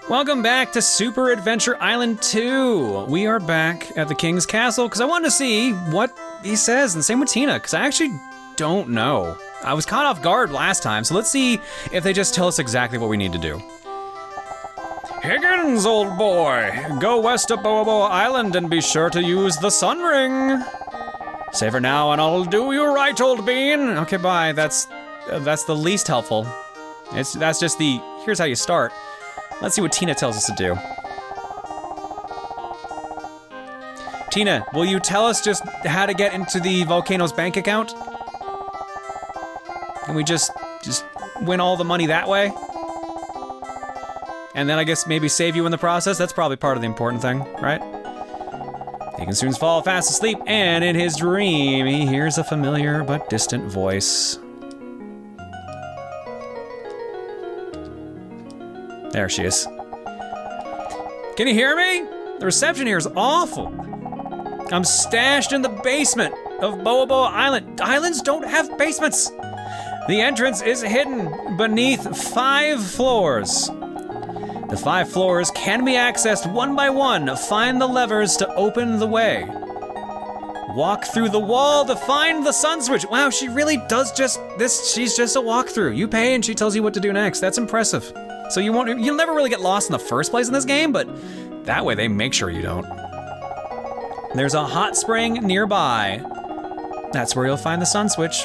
Welcome back to Super Adventure Island 2. We are back at the King's Castle because I wanted to see what he says, and same with Tina, because I actually don't know. I was caught off guard last time, so let's see if they just tell us exactly what we need to do. Higgins, old boy, go west of Boa-Boa Island and be sure to use the sun ring. Save her now and I'll do you right, old bean. Okay, bye. That's the least helpful. That's just the, here's how you start. Let's see what Tina tells us to do. Tina, will you tell us just how to get into the volcano's bank account? Can we just win all the money that way? And then I guess maybe save you in the process? That's probably part of the important thing, right? He can soon fall fast asleep, and in his dream, he hears a familiar but distant voice. There she is. Can you hear me? The reception here is awful. I'm stashed in the basement of Boa-Boa Island. Islands don't have basements. The entrance is hidden beneath 5 floors. The 5 floors can be accessed one by one. Find the levers to open the way. Walk through the wall to find the sun switch. Wow, she really does just this. She's just a walkthrough. You pay and she tells you what to do next. That's impressive. So you'll never really get lost in the first place in this game, but that way they make sure you don't. There's a hot spring nearby. That's where you'll find the sun switch.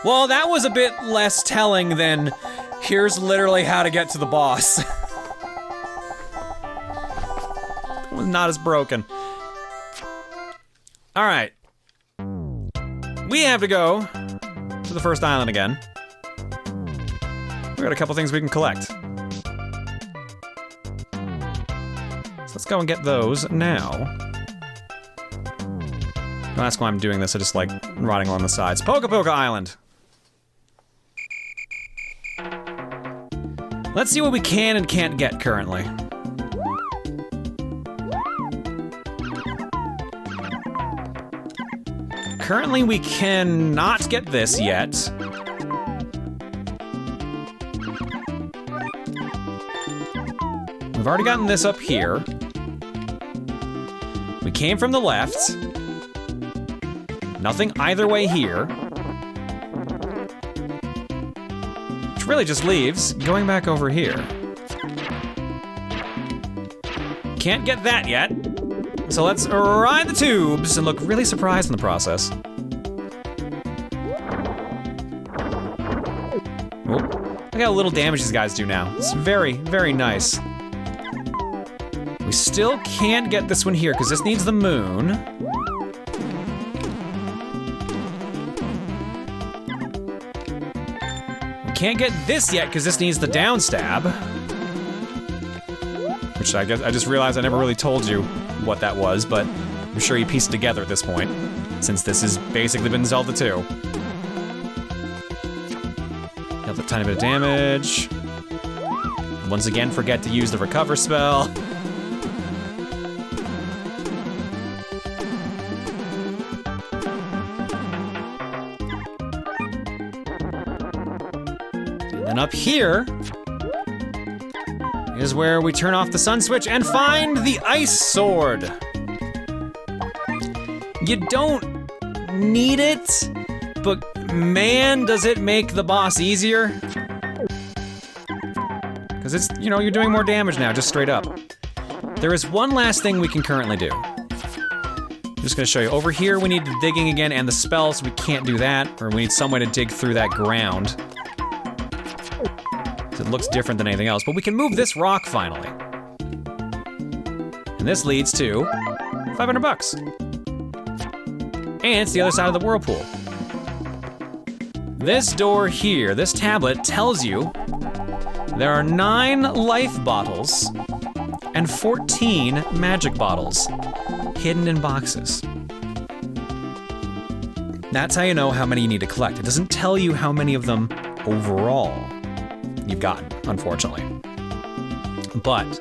Well, that was a bit less telling than here's literally how to get to the boss. It was not as broken. All right. We have to go to the first island again. We got a couple things we can collect. So let's go and get those now. Don't ask why I'm doing this, I just like riding along the sides. Pukapuka Island. Let's see what we can and can't get currently. Currently, we cannot get this yet. We've already gotten this up here. We came from the left. Nothing either way here. Which really just leaves going back over here. Can't get that yet. So let's ride the tubes and look really surprised in the process. Oh, look how little damage these guys do now. It's very, very nice. We still can't get this one here because this needs the moon. We can't get this yet because this needs the down stab. Which I guess I just realized I never really told you what that was, but I'm sure you pieced it together at this point, since this has basically been Zelda 2. Dealt a tiny bit of damage. Once again, forget to use the recover spell. And then up here is where we turn off the sun switch and find the ice sword. You don't need it, but man, does it make the boss easier. Because it's, you know, you're doing more damage now, just straight up. There is one last thing we can currently do. I'm just gonna show you. Over here, we need the digging again and the spell, so we can't do that, or we need some way to dig through that ground. It looks different than anything else, but we can move this rock finally. And this leads to $500. And it's the other side of the whirlpool. This door here, this tablet tells you there are 9 life bottles and 14 magic bottles hidden in boxes. That's how you know how many you need to collect. It doesn't tell you how many of them overall you've gotten, unfortunately. But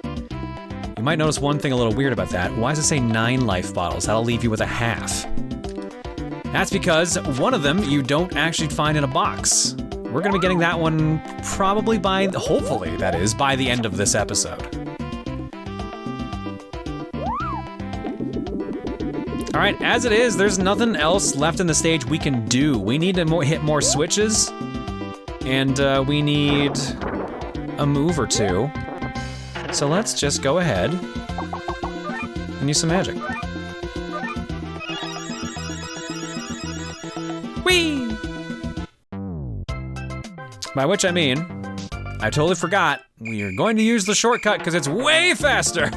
you might notice one thing a little weird about that. Why does it say 9 life bottles? That'll leave you with a half. That's because one of them you don't actually find in a box. We're gonna be getting that one probably hopefully that is, by the end of this episode. All right, as it is, there's nothing else left in the stage we can do. We need to hit more switches, and we need a move or two. So let's just go ahead and use some magic. Whee! By which I mean, I totally forgot we are going to use the shortcut because it's way faster.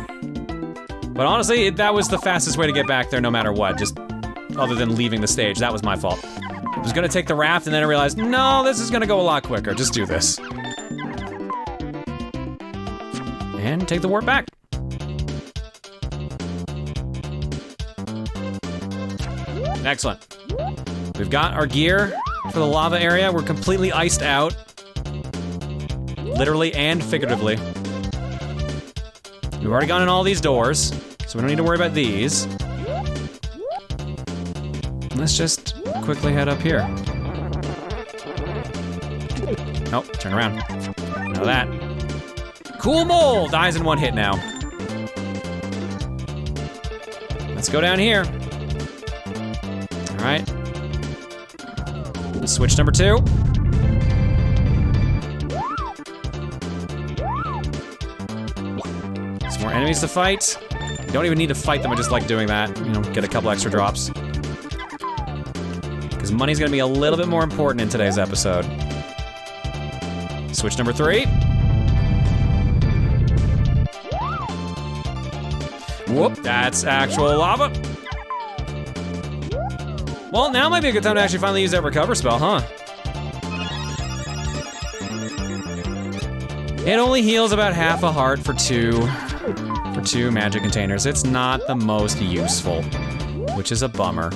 But honestly, that was the fastest way to get back there no matter what, just other than leaving the stage. That was my fault. I was gonna take the raft and then I realized, no, this is gonna go a lot quicker. Just do this. And take the warp back. Excellent. We've got our gear for the lava area. We're completely iced out. Literally and figuratively. We've already gone in all these doors, so we don't need to worry about these. Let's just quickly head up here. Oh, turn around. Know that. Cool mole! Dies in one hit now. Let's go down here. All right. Switch number 2. Some more enemies to fight. You don't even need to fight them, I just like doing that. You know, get a couple extra drops. Because money's gonna be a little bit more important in today's episode. Switch number 3. Whoop, that's actual lava. Well, now might be a good time to actually finally use that recover spell, huh? It only heals about half a heart for two magic containers. It's not the most useful, which is a bummer.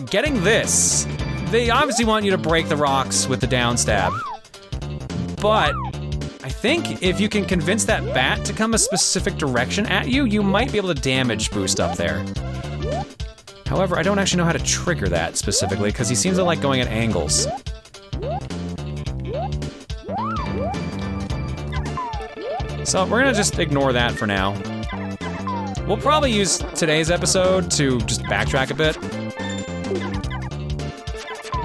Getting this. They obviously want you to break the rocks with the down stab. But I think if you can convince that bat to come a specific direction at you, you might be able to damage boost up there. However, I don't actually know how to trigger that specifically because he seems to like going at angles. So we're gonna just ignore that for now. We'll probably use today's episode to just backtrack a bit.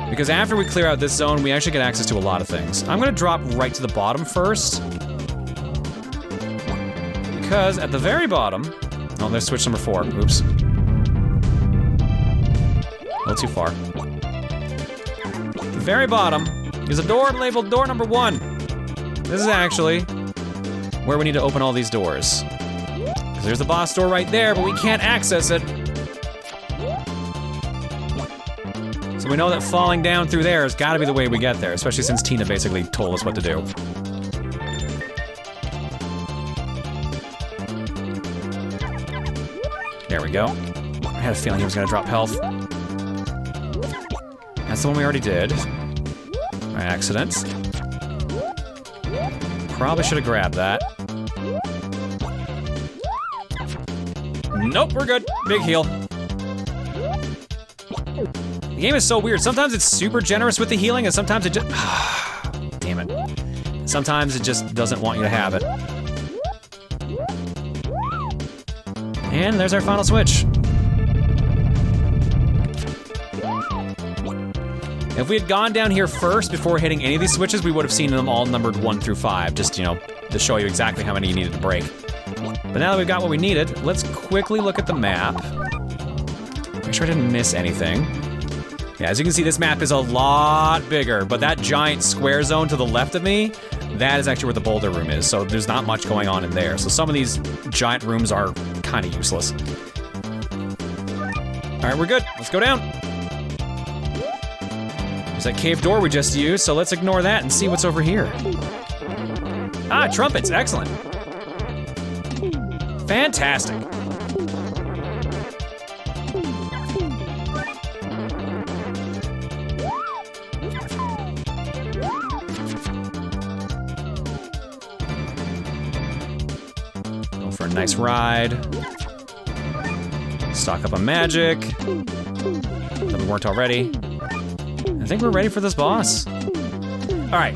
Because after we clear out this zone, we actually get access to a lot of things. I'm gonna drop right to the bottom first. Because at the very bottom, oh, there's switch number 4, oops. A little too far. At the very bottom is a door labeled door number 1. This is actually where we need to open all these doors. Because there's the boss door right there, but we can't access it. So we know that falling down through there has got to be the way we get there, especially since Tina basically told us what to do. There we go. I had a feeling he was gonna drop health. That's the one we already did. By accident. Probably should have grabbed that. Nope, we're good. Big heal. The game is so weird. Sometimes it's super generous with the healing, and sometimes it just... Damn it. Sometimes it just doesn't want you to have it. And there's our final switch. If we had gone down here first before hitting any of these switches, we would have seen them all numbered 1 through 5, just, you know, to show you exactly how many you needed to break. But now that we've got what we needed, let's quickly look at the map. Make sure I didn't miss anything. Yeah, as you can see, this map is a lot bigger, but that giant square zone to the left of me, that is actually where the boulder room is, so there's not much going on in there. So some of these giant rooms are kind of useless. All right, we're good. Let's go down. There's that cave door we just used, so let's ignore that and see what's over here. Ah, trumpets, excellent. Fantastic. Go for a nice ride. Stock up on magic. That we weren't already. I think we're ready for this boss. All right.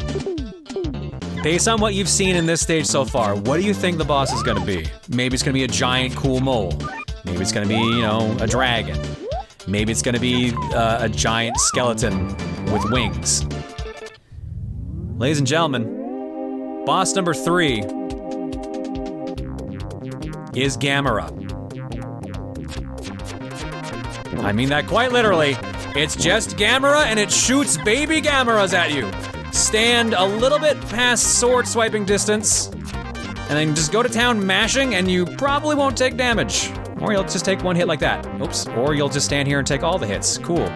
Based on what you've seen in this stage so far, what do you think the boss is gonna be? Maybe it's gonna be a giant cool mole. Maybe it's gonna be, you know, a dragon. Maybe it's gonna be a giant skeleton with wings. Ladies and gentlemen, boss number 3 is Gamera. I mean that quite literally. It's just Gamera and it shoots baby Gameras at you. Stand a little bit past sword swiping distance and then just go to town mashing and you probably won't take damage. Or you'll just take one hit like that. Oops, or you'll just stand here and take all the hits. Cool.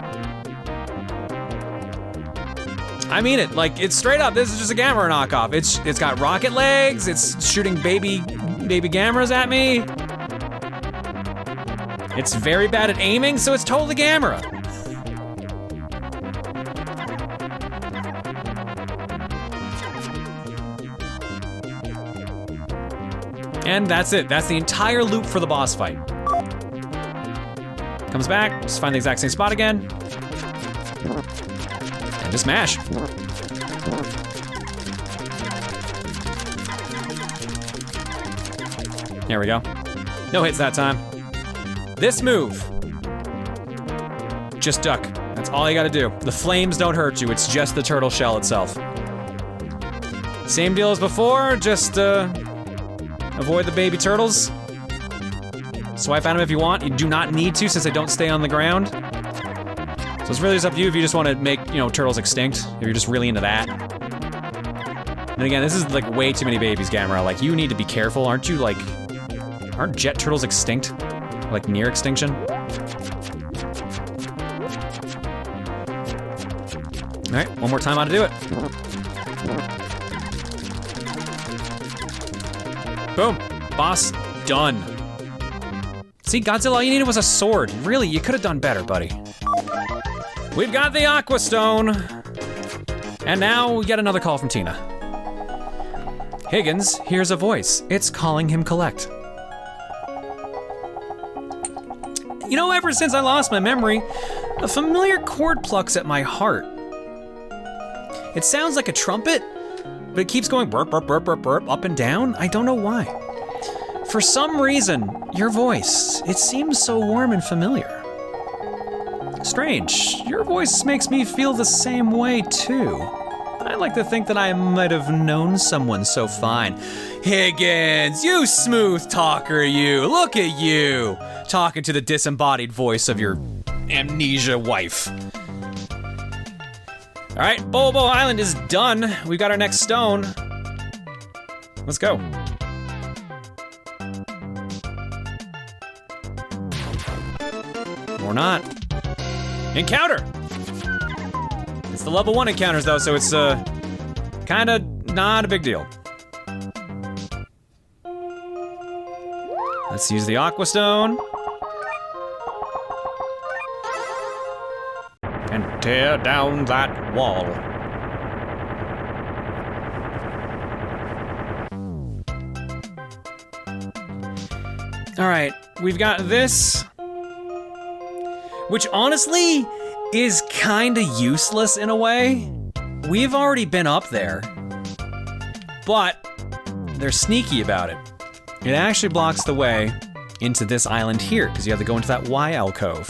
I mean it, like, it's straight up, this is just a Gamera knockoff. It's got rocket legs, it's shooting baby Gameras at me. It's very bad at aiming, so it's totally Gamera. And that's it, that's the entire loop for the boss fight. Comes back, just find the exact same spot again. And just mash. There we go. No hits that time. This move. Just duck. That's all you gotta do. The flames don't hurt you, it's just the turtle shell itself. Same deal as before, just avoid the baby turtles. Swipe at them if you want. You do not need to since they don't stay on the ground. So it's really just up to you if you just want to make, you know, turtles extinct, if you're just really into that. And again, this is like way too many babies, Gamera. Like, you need to be careful. Aren't jet turtles extinct? Like, near extinction? All right, one more time how to do it. Boom, boss done. See, Godzilla, all you needed was a sword. Really, you could have done better, buddy. We've got the Aqua Stone. And now we get another call from Tina. Higgins hears a voice. It's calling him collect. You know, ever since I lost my memory, a familiar chord plucks at my heart. It sounds like a trumpet, but it keeps going burp, burp, burp, burp, burp, up and down. I don't know why. For some reason, your voice, it seems so warm and familiar. Strange, your voice makes me feel the same way too. I like to think that I might have known someone so fine. Higgins, you smooth talker, you. Look at you, talking to the disembodied voice of your amnesia wife. All right, Boa-Boa Island is done. We got our next stone. Let's go. Or not. Encounter! It's the level 1 encounters though, so it's kinda not a big deal. Let's use the Aqua Stone. And tear down that wall. All right, we've got this, which honestly is kinda useless in a way. We've already been up there, but they're sneaky about it. It actually blocks the way into this island here, because you have to go into that Y alcove.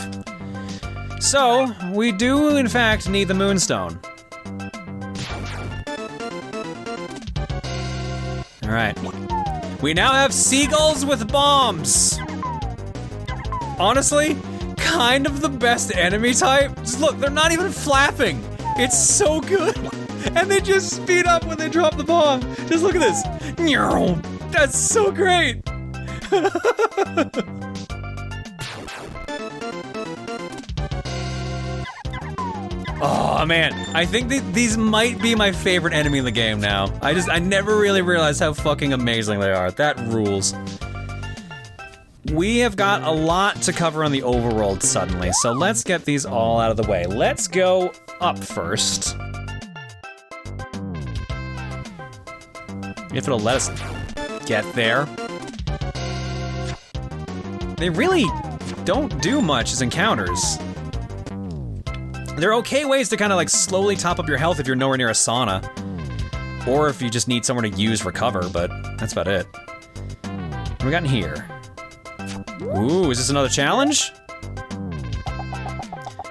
So, we do in fact need the Moonstone. All right. We now have seagulls with bombs. Honestly, kind of the best enemy type. Just look, they're not even flapping. It's so good. And they just speed up when they drop the bomb. Just look at this. That's so great. Oh man, I think these might be my favorite enemy in the game now. I never really realized how fucking amazing they are. That rules. We have got a lot to cover on the overworld suddenly, so let's get these all out of the way. Let's go up first. If it'll let us get there. They really don't do much as encounters. There are okay ways to kind of like slowly top up your health if you're nowhere near a sauna. Or if you just need somewhere to use recover, but that's about it. What we got in here? Ooh, is this another challenge?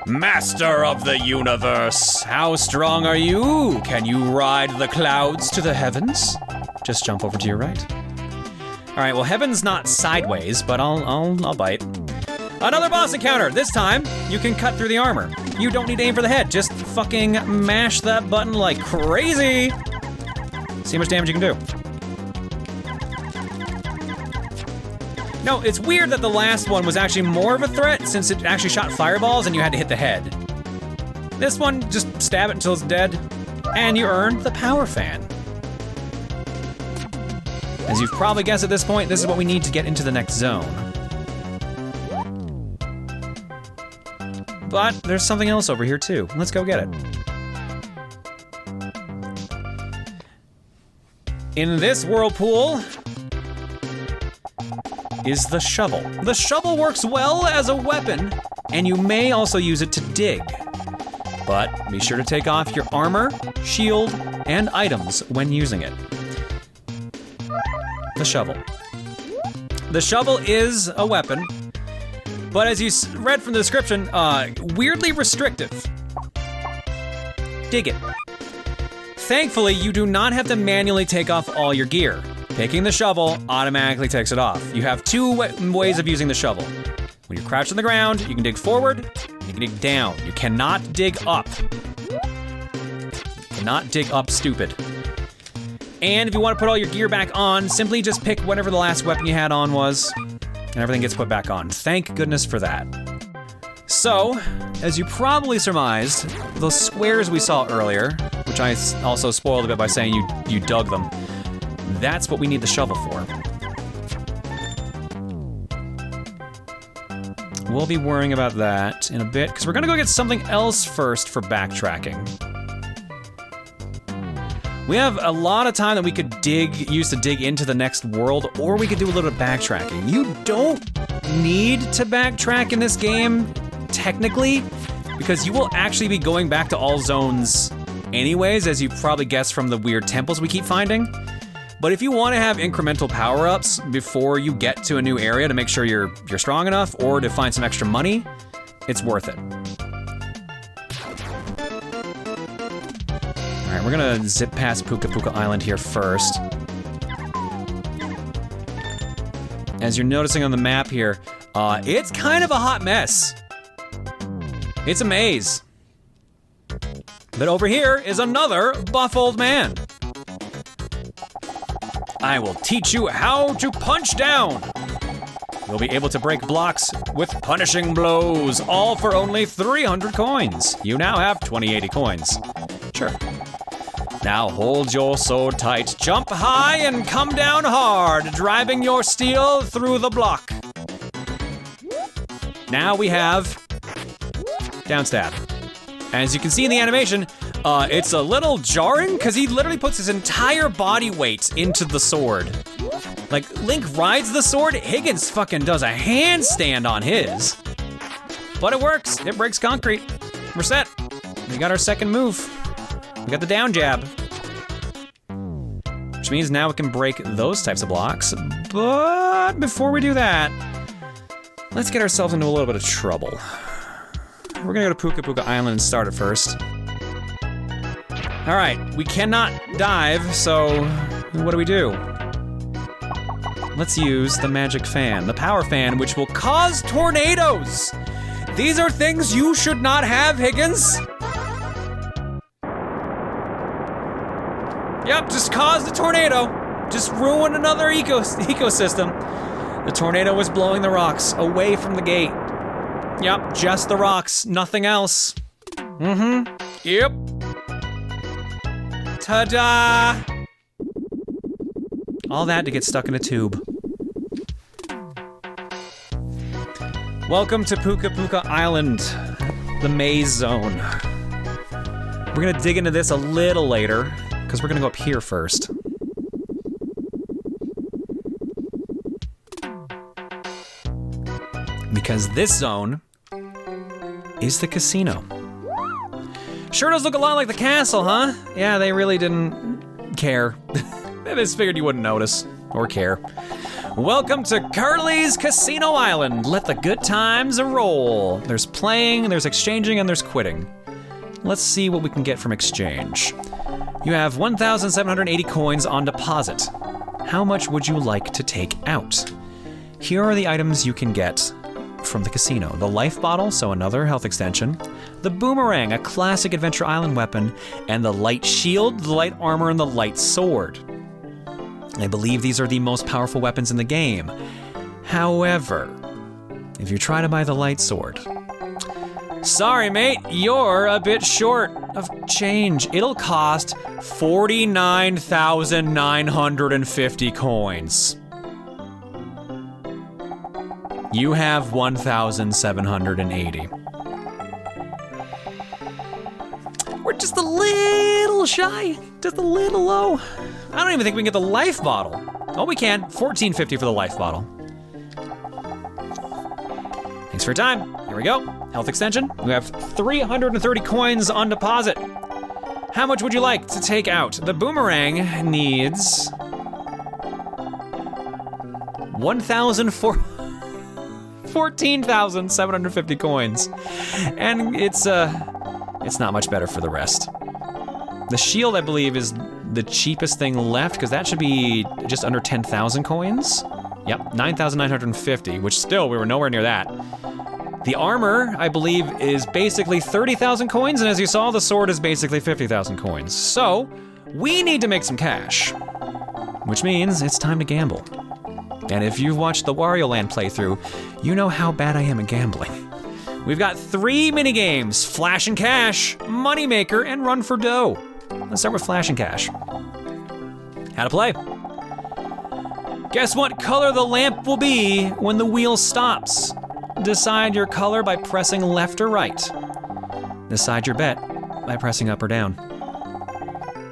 Master of the universe, how strong are you? Can you ride the clouds to the heavens? Just jump over to your right. All right, well, heaven's not sideways, but I'll bite. Another boss encounter. This time, you can cut through the armor. You don't need to aim for the head. Just fucking mash that button like crazy. See how much damage you can do. No, it's weird that the last one was actually more of a threat since it actually shot fireballs and you had to hit the head. This one, just stab it until it's dead, and you earn the power fan. As you've probably guessed at this point, this is what we need to get into the next zone. But there's something else over here too. Let's go get it. In this whirlpool is the shovel. The shovel works well as a weapon, and you may also use it to dig. But be sure to take off your armor, shield, and items when using it. The shovel. The shovel is a weapon, but as you read from the description, weirdly restrictive. Dig it. Thankfully, you do not have to manually take off all your gear. Picking the shovel automatically takes it off. You have two ways of using the shovel. When you're crouched on the ground, you can dig forward, you can dig down. You cannot dig up. You cannot dig up, stupid. And if you want to put all your gear back on, simply just pick whatever the last weapon you had on was, and everything gets put back on. Thank goodness for that. So, as you probably surmised, those squares we saw earlier, which I also spoiled a bit by saying you dug them, that's what we need the shovel for. We'll be worrying about that in a bit, because we're gonna go get something else first for backtracking. We have a lot of time that we could use to dig into the next world, or we could do a little bit of backtracking. You don't need to backtrack in this game, technically, because you will actually be going back to all zones anyways, as you probably guessed from the weird temples we keep finding. But if you want to have incremental power-ups before you get to a new area to make sure you're strong enough, or to find some extra money, it's worth it. All right, we're gonna zip past Pukapuka Island here first. As you're noticing on the map here, it's kind of a hot mess. It's a maze. But over here is another buff old man. I will teach you how to punch down. You'll be able to break blocks with punishing blows, all for only 300 coins. You now have 2080 coins. Sure. Now hold your sword tight, jump high and come down hard, driving your steel through the block. Now we have down stab. As you can see in the animation, it's a little jarring because he literally puts his entire body weight into the sword. Like, Link rides the sword, Higgins fucking does a handstand on his. But it works, it breaks concrete. We're set. We got our second move. We got the down jab. Which means now we can break those types of blocks. But before we do that, let's get ourselves into a little bit of trouble. We're gonna go to Pukapuka Island and start it first. All right, we cannot dive, so what do? Let's use the magic fan, the power fan, which will cause tornadoes. These are things you should not have, Higgins. Yep, just caused a tornado. Just ruined another ecosystem. The tornado was blowing the rocks away from the gate. Yep, just the rocks, nothing else. Yep. Ta-da! All that to get stuck in a tube. Welcome to Pukapuka Island, the maze zone. We're gonna dig into this a little later, because we're gonna go up here first. Because this zone is the casino. Sure does look a lot like the castle, huh? Yeah, they really didn't care. They just figured you wouldn't notice or care. Welcome to Curly's Casino Island. Let the good times roll. There's playing, there's exchanging, and there's quitting. Let's see what we can get from exchange. You have 1,780 coins on deposit. How much would you like to take out? Here are the items you can get from the casino. The life bottle, so another health extension. The boomerang, a classic Adventure Island weapon. And the light shield, the light armor, and the light sword. I believe these are the most powerful weapons in the game. However, if you try to buy the light sword, sorry mate, you're a bit short of change. It'll cost 49,950 coins. You have 1,780. We're just a little shy, just a little low. I don't even think we can get the life bottle. Oh, we can, 1450 for the life bottle. Thanks for your time, here we go. Health extension, we have 330 coins on deposit. How much would you like to take out? The boomerang needs 14,750 coins. And it's not much better for the rest. The shield, I believe, is the cheapest thing left, because that should be just under 10,000 coins. Yep, 9,950, which still, we were nowhere near that. The armor, I believe, is basically 30,000 coins, and as you saw, the sword is basically 50,000 coins. So, we need to make some cash, which means it's time to gamble. And if you've watched the Wario Land playthrough, you know how bad I am at gambling. We've got 3 minigames: Flash and Cash, Moneymaker, and Run for Dough. Let's start with Flash and Cash. How to play. Guess what color the lamp will be when the wheel stops. Decide your color by pressing left or right. Decide your bet by pressing up or down.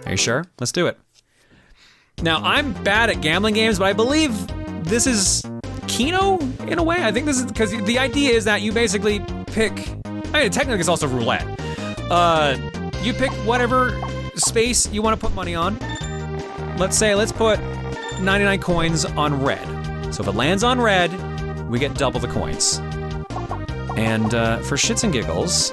Are you sure? Let's do it. Now, I'm bad at gambling games, but I believe this is Keno in a way. I think this is because the idea is that you basically pick, I mean, technically it's also roulette. You pick whatever space you want to put money on. Let's put 99 coins on red. So if it lands on red, we get double the coins. And for shits and giggles,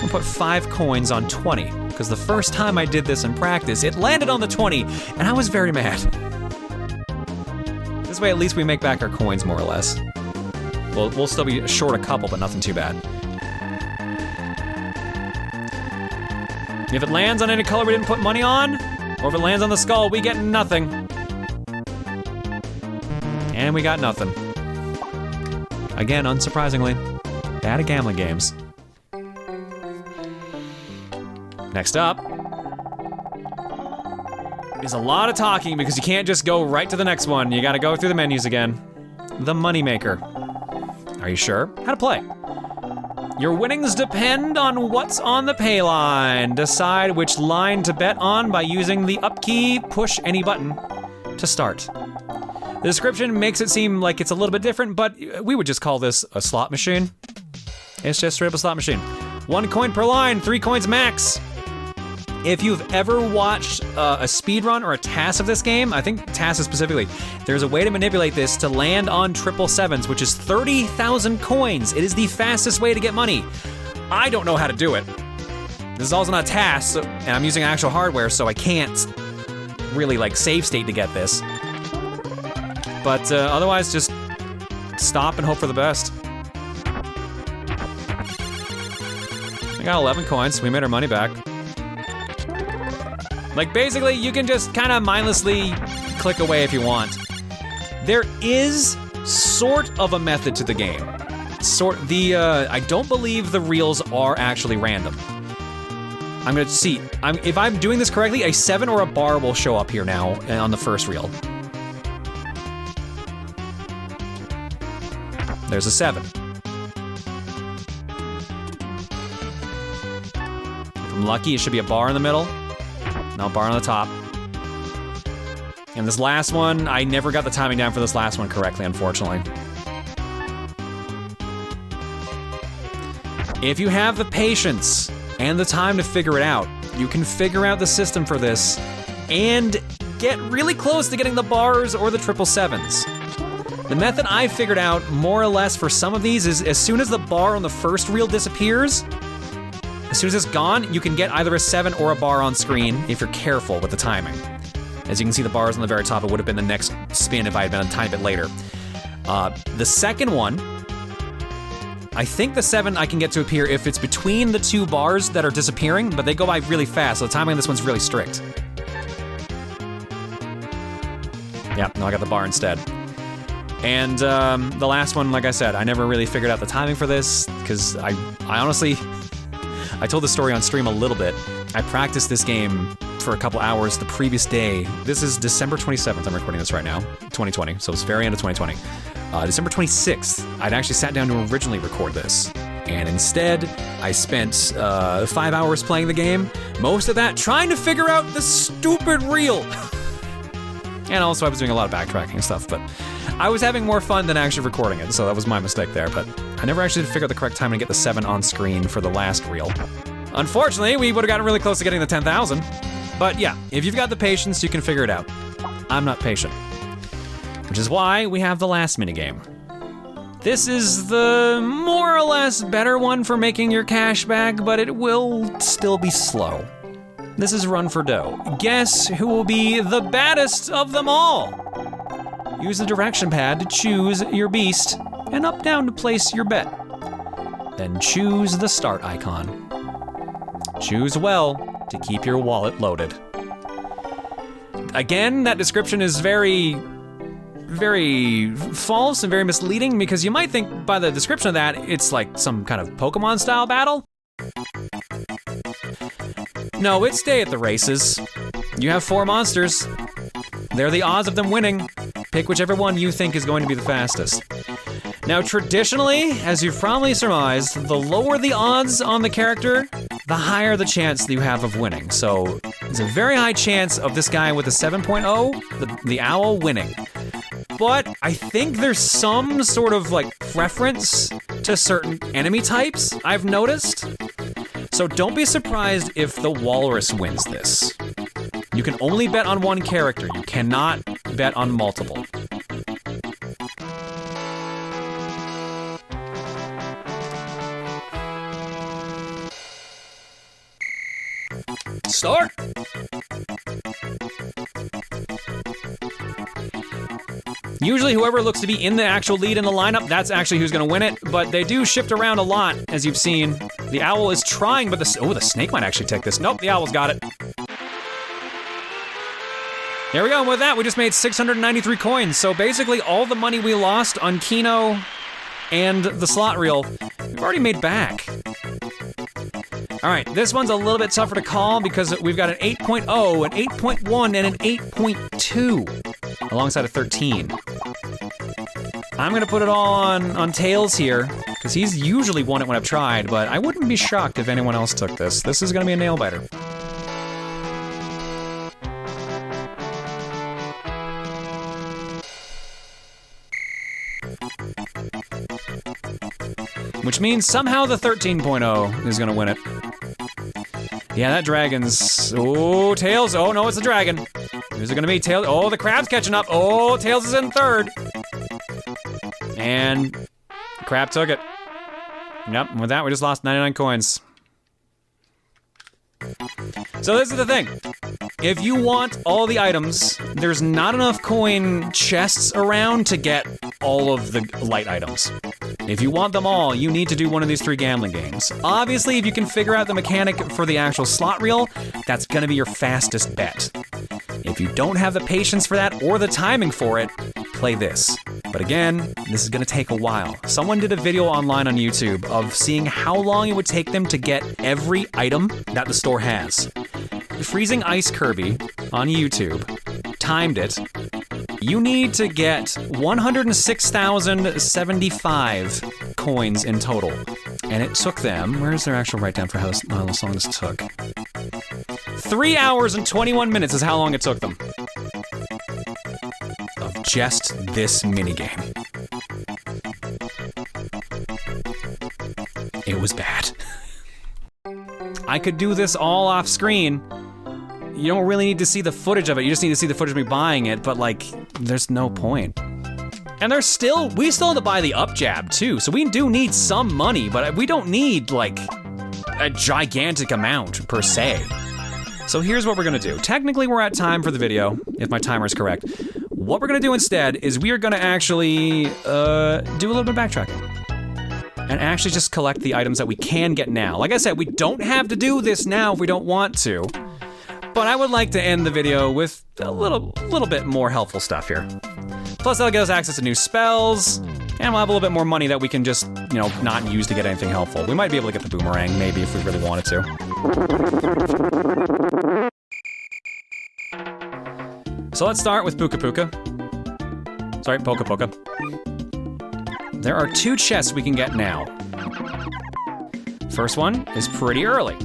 we'll put 5 coins on 20, because the first time I did this in practice, it landed on the 20, and I was very mad. This way, at least we make back our coins, more or less. We'll still be short a couple, but nothing too bad. If it lands on any color we didn't put money on, or if it lands on the skull, we get nothing. And we got nothing. Again, unsurprisingly, bad at gambling games. Next up is a lot of talking, because you can't just go right to the next one. You gotta go through the menus again. The Moneymaker. Are you sure? How to play. Your winnings depend on what's on the pay line. Decide which line to bet on by using the up key, push any button to start. The description makes it seem like it's a little bit different, but we would just call this a slot machine. It's just straight up a slot machine. 1 coin per line, 3 coins max. If you've ever watched a speedrun or a TAS of this game, I think TAS specifically, there's a way to manipulate this to land on 777s, which is 30,000 coins. It is the fastest way to get money. I don't know how to do it. This is also not TAS, and I'm using actual hardware, so I can't really save state to get this. But otherwise, just stop and hope for the best. I got 11 coins, we made our money back. Basically, you can just kind of mindlessly click away if you want. There is sort of a method to the game. I don't believe the reels are actually random. I'm gonna see, if I'm doing this correctly, a 7 or a bar will show up here now on the first reel. There's a 7. If I'm lucky, it should be a bar in the middle. No, bar on the top. And this last one, I never got the timing down for this last one correctly, unfortunately. If you have the patience and the time to figure it out, you can figure out the system for this and get really close to getting the bars or the 777s. The method I figured out more or less for some of these is as soon as the bar on the first reel disappears, as soon as it's gone, you can get either a 7 or a bar on screen if you're careful with the timing. As you can see the bars on the very top, it would have been the next spin if I had been a tiny bit later. The second one, I think the 7 I can get to appear if it's between the 2 bars that are disappearing, but they go by really fast, so the timing on this one's really strict. Yeah, no, I got the bar instead. And the last one, like I said, I never really figured out the timing for this, because I honestly, I told the story on stream a little bit. I practiced this game for a couple hours the previous day. This is December 27th, I'm recording this right now, 2020, so it's very end of 2020. December 26th, I'd actually sat down to originally record this. And instead, I spent 5 hours playing the game, most of that trying to figure out the stupid reel. And also I was doing a lot of backtracking and stuff, but I was having more fun than actually recording it, so that was my mistake there, but I never actually did figure out the correct time to get the 7 on screen for the last reel. Unfortunately, we would have gotten really close to getting the 10,000. But yeah, if you've got the patience, you can figure it out. I'm not patient. Which is why we have the last minigame. This is the more or less better one for making your cash back, but it will still be slow. This is Run for Dough. Guess who will be the baddest of them all? Use the direction pad to choose your beast, and up down to place your bet. Then choose the start icon. Choose well to keep your wallet loaded. Again, that description is very false and very misleading because you might think by the description of that, it's like some kind of Pokemon style battle. No, it's day at the races. You have 4 monsters. They're the odds of them winning. Pick whichever one you think is going to be the fastest. Now, traditionally, as you've probably surmised, the lower the odds on the character, the higher the chance that you have of winning. So, there's a very high chance of this guy with a 7.0, the owl, winning. But I think there's some sort of like preference to certain enemy types, I've noticed. So don't be surprised if the walrus wins this. You can only bet on one character. You cannot bet on multiple. Start! Usually whoever looks to be in the actual lead in the lineup, that's actually who's gonna win it, but they do shift around a lot, as you've seen. The owl is trying, but the snake might actually take this. Nope, the owl's got it. There we go, and with that, we just made 693 coins. So basically all the money we lost on Kino and the slot reel, we've already made back. All right, this one's a little bit tougher to call because we've got an 8.0, an 8.1, and an 8.2 alongside a 13. I'm gonna put it all on Tails here because he's usually won it when I've tried, but I wouldn't be shocked if anyone else took this. This is gonna be a nail biter. Which means somehow the 13.0 is gonna win it. Yeah, that dragon's, oh, Tails, oh no, it's the dragon. Who's it gonna be, Tails? Oh, the crab's catching up. Oh, Tails is in third. And the crab took it. Yep, and with that, we just lost 99 coins. So this is the thing. If you want all the items, there's not enough coin chests around to get all of the light items. If you want them all, you need to do one of these 3 gambling games. Obviously, if you can figure out the mechanic for the actual slot reel, that's gonna be your fastest bet. If you don't have the patience for that or the timing for it, play this. But again, this is gonna take a while. Someone did a video online on YouTube of seeing how long it would take them to get every item that the store has. Freezing Ice Kirby on YouTube timed it. You need to get 106,075 coins in total. And it took them, where's their actual write down for how long this took? 3 hours and 21 minutes is how long it took them. Of just this minigame. It was bad. I could do this all off screen. You don't really need to see the footage of it. You just need to see the footage of me buying it, but like, there's no point. And we still have to buy the up jab too, so we do need some money, but we don't need like a gigantic amount per se. So here's what we're gonna do. Technically we're at time for the video, if my timer is correct. What we're gonna do instead is we are gonna actually do a little bit of backtracking. And actually just collect the items that we can get now. Like I said, we don't have to do this now if we don't want to. But I would like to end the video with a little bit more helpful stuff here. Plus that'll get us access to new spells, and we'll have a little bit more money that we can just, you know, not use to get anything helpful. We might be able to get the boomerang, maybe, if we really wanted to. So let's start with Pukapuka. Sorry, Pukapuka. There are 2 chests we can get now. First one is pretty early.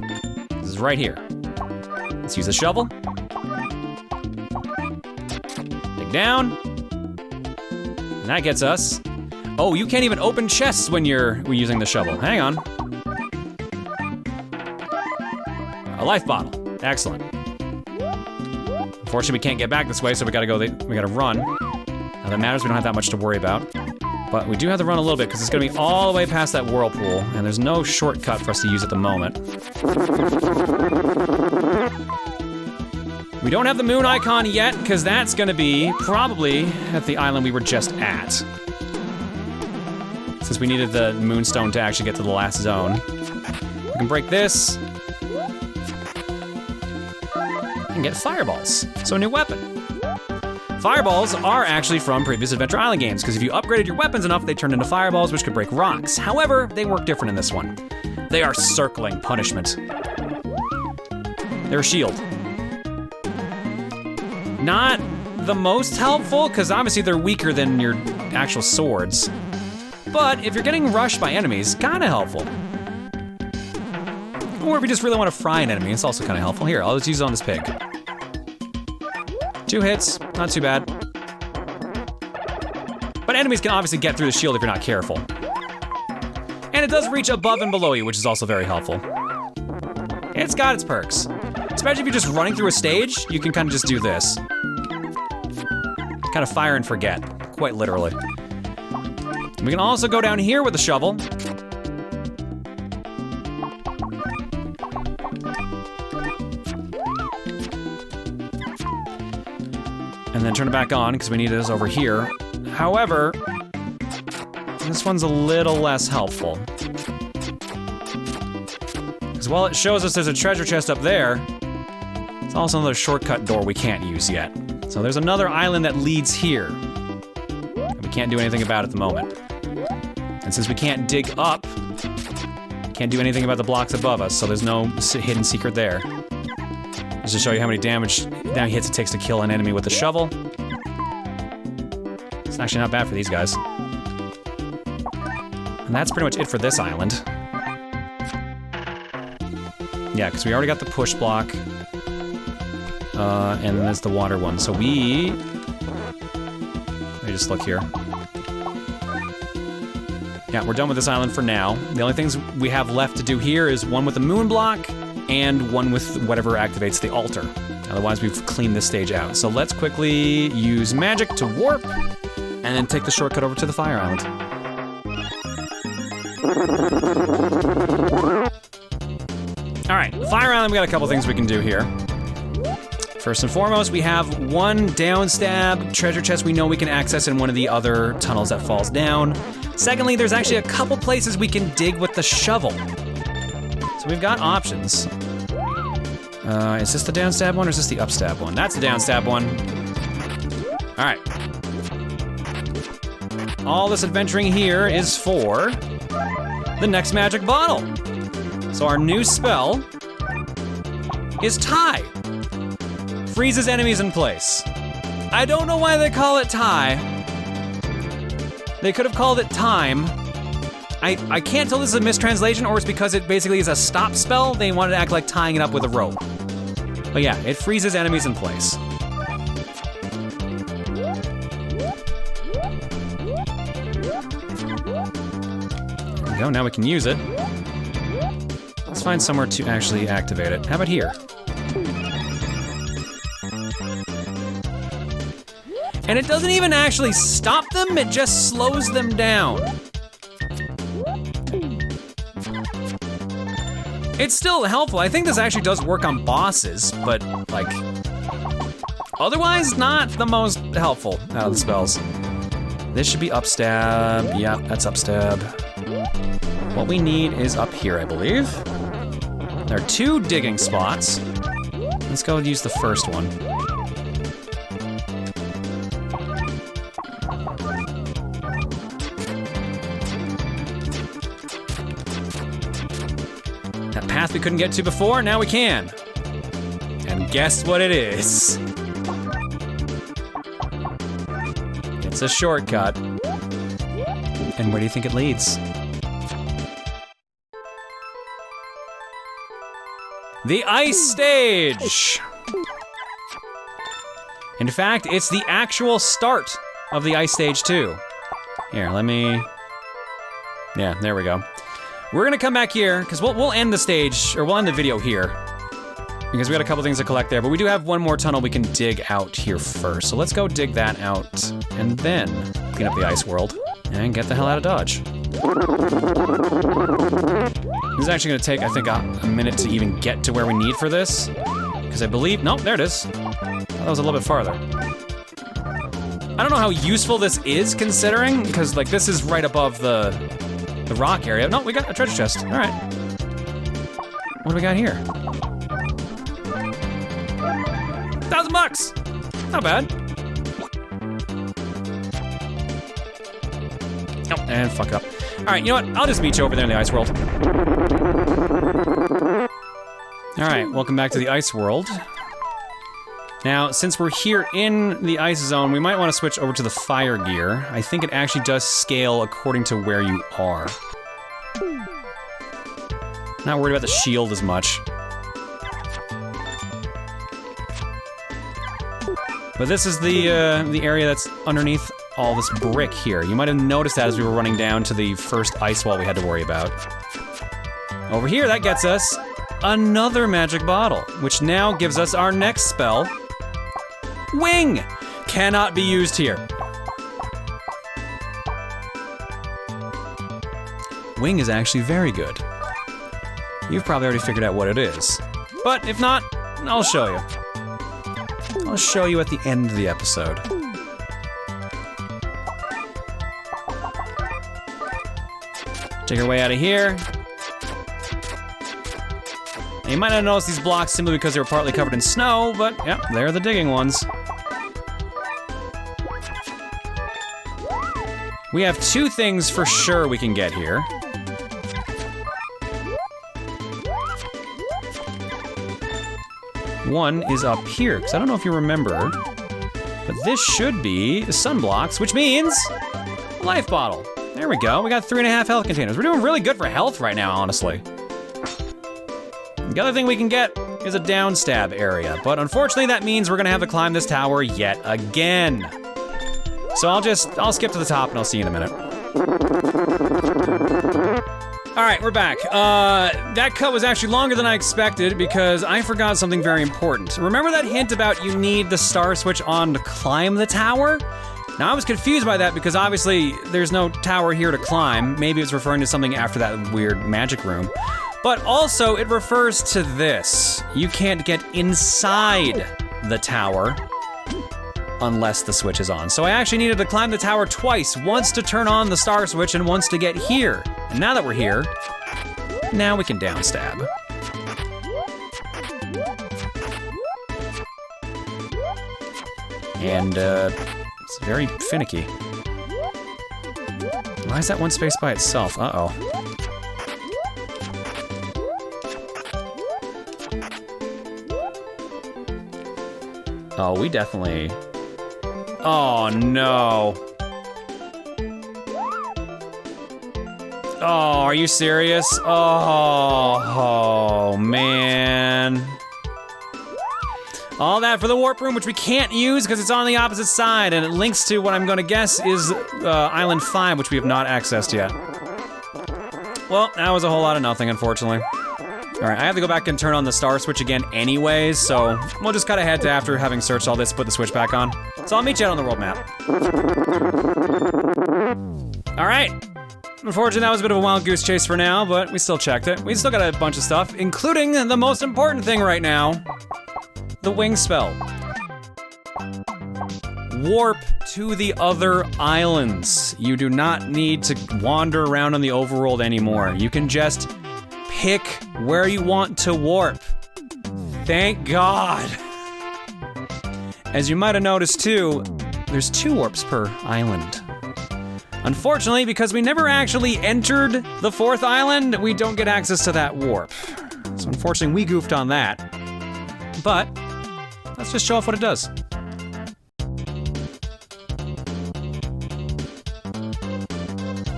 This is right here. Let's use the shovel. Dig down. And that gets us. Oh, you can't even open chests when you're using the shovel. Hang on. A life bottle. Excellent. Unfortunately, we can't get back this way, so we gotta run. Now that matters, we don't have that much to worry about. But we do have to run a little bit because it's gonna be all the way past that whirlpool, and there's no shortcut for us to use at the moment. We don't have the moon icon yet, because that's gonna be probably at the island we were just at. Since we needed the moonstone to actually get to the last zone. We can break this. And get fireballs. So a new weapon. Fireballs are actually from previous Adventure Island games, because if you upgraded your weapons enough, they turned into fireballs, which could break rocks. However, they work different in this one. They are circling punishment. They're a shield. Not the most helpful, because obviously they're weaker than your actual swords. But if you're getting rushed by enemies, kind of helpful. Or if you just really want to fry an enemy, it's also kind of helpful. Here, I'll just use it on this pig. 2 hits, not too bad. But enemies can obviously get through the shield if you're not careful. And it does reach above and below you, which is also very helpful. It's got its perks. Especially if you're just running through a stage, you can kind of just do this. Kind of fire and forget, quite literally. We can also go down here with the shovel. And then turn it back on, because we need this over here. However, this one's a little less helpful. Because while it shows us there's a treasure chest up there, it's also another shortcut door we can't use yet. So there's another island that leads here. And we can't do anything about it at the moment. And since we can't dig up, can't do anything about the blocks above us, so there's no hidden secret there. Just to show you how many hits it takes to kill an enemy with a shovel. It's actually not bad for these guys. And that's pretty much it for this island. Yeah, because we already got the push block. And then there's the water one. So let me just look here. Yeah, we're done with this island for now. The only things we have left to do here is one with the moon block and one with whatever activates the altar. Otherwise, we've cleaned this stage out. So let's quickly use magic to warp and then take the shortcut over to the fire island. All right, fire island, we got a couple things we can do here. First and foremost, we have one down stab treasure chest we know we can access in one of the other tunnels that falls down. Secondly, there's actually a couple places we can dig with the shovel. So we've got options. Is this the down stab one or is this the up stab one? That's the down stab one. All right. All this adventuring here is for the next magic bottle. So our new spell is tie. Freezes enemies in place. I don't know why they call it tie. They could have called it time. I can't tell this is a mistranslation or it's because it basically is a stop spell. They wanted to act like tying it up with a rope. But yeah, it freezes enemies in place. There we go, now we can use it. find somewhere to actually activate it. How about here? And it doesn't even actually stop them, it just slows them down. It's still helpful. I think this actually does work on bosses, but like, otherwise not the most helpful out of the spells. This should be upstab. Yeah, that's upstab. What we need is up here, I believe. There are 2 digging spots. Let's go use the first one. That path we couldn't get to before, now we can. And guess what it is? It's a shortcut. And where do you think it leads? The ice stage! In fact, it's the actual start of the ice stage too. Here, let me... Yeah, there we go. We're gonna come back here, because we'll end the stage, or we'll end the video here. Because we got a couple things to collect there, but we do have one more tunnel we can dig out here first. So let's go dig that out, and then clean up the ice world, and get the hell out of Dodge. This is actually gonna take, I think, a minute to even get to where we need for this. Because I believe, nope, there it is. That was a little bit farther. I don't know how useful this is, considering, because like this is right above the rock area. No, we got a treasure chest, all right. What do we got here? $1,000! Not bad. Oh, and fuck up. All right, you know what? I'll just meet you over there in the ice world. All right, welcome back to the ice world. Now, since we're here in the ice zone, we might want to switch over to the fire gear. I think it actually does scale according to where you are. Not worried about the shield as much. But this is the area that's underneath all this brick here. You might have noticed that as we were running down to the first ice wall we had to worry about. Over here, that gets us another magic bottle, which now gives us our next spell. Wing! Cannot be used here. Wing is actually very good. You've probably already figured out what it is. But if not, I'll show you. I'll show you at the end of the episode. Take our way out of here. Now, you might not notice these blocks simply because they were partly covered in snow, but yeah, they're the digging ones. We have 2 things for sure we can get here. One is up here, because I don't know if you remember, but this should be the sunblocks, which means a life bottle. There we go, we got 3.5 health containers. We're doing really good for health right now, honestly. The other thing we can get is a downstab area, but unfortunately that means we're gonna have to climb this tower yet again. So I'll skip to the top and I'll see you in a minute. All right, we're back. That cut was actually longer than I expected because I forgot something very important. Remember that hint about you need the star switch on to climb the tower? Now I was confused by that because obviously there's no tower here to climb. Maybe it's referring to something after that weird magic room. But also it refers to this. You can't get inside the tower unless the switch is on. So I actually needed to climb the tower twice, once to turn on the star switch and once to get here. And now that we're here, now we can downstab. And it's very finicky. Why is that one space by itself? Uh-oh. Oh, we definitely... Oh, no. Oh, are you serious? Oh, man. All that for the warp room, which we can't use because it's on the opposite side, and it links to what I'm gonna guess is Island 5, which we have not accessed yet. Well, that was a whole lot of nothing, unfortunately. All right, I have to go back and turn on the star switch again anyways, so we'll just cut ahead to after having searched all this, put the switch back on. So I'll meet you out on the world map. All right. Unfortunately, that was a bit of a wild goose chase for now, but we still checked it. We still got a bunch of stuff, including the most important thing right now, the wing spell. Warp to the other islands. You do not need to wander around on the overworld anymore. You can just pick where you want to warp. Thank God. As you might have noticed too, there's 2 warps per island. Unfortunately, because we never actually entered the 4th island, we don't get access to that warp. So unfortunately, we goofed on that. But let's just show off what it does.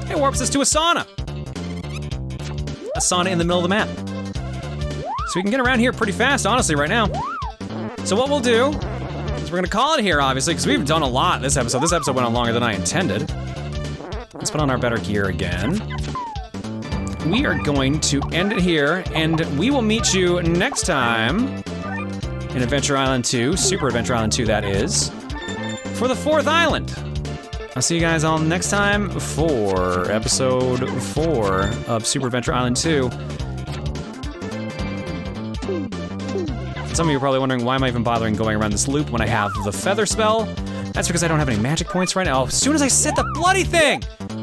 It warps us to a sauna. A sauna in the middle of the map. So we can get around here pretty fast, honestly, right now. So what we'll do is we're gonna call it here, obviously, because we've done a lot this episode. This episode went on longer than I intended. Let's put on our better gear again. We are going to end it here, and we will meet you next time in Adventure Island 2, Super Adventure Island 2 that is, for the 4th island. I'll see you guys all next time for episode 4 of Super Adventure Island 2. Some of you are probably wondering, why am I even bothering going around this loop when I have the feather spell? That's because I don't have any magic points right now. As soon as I set the bloody thing!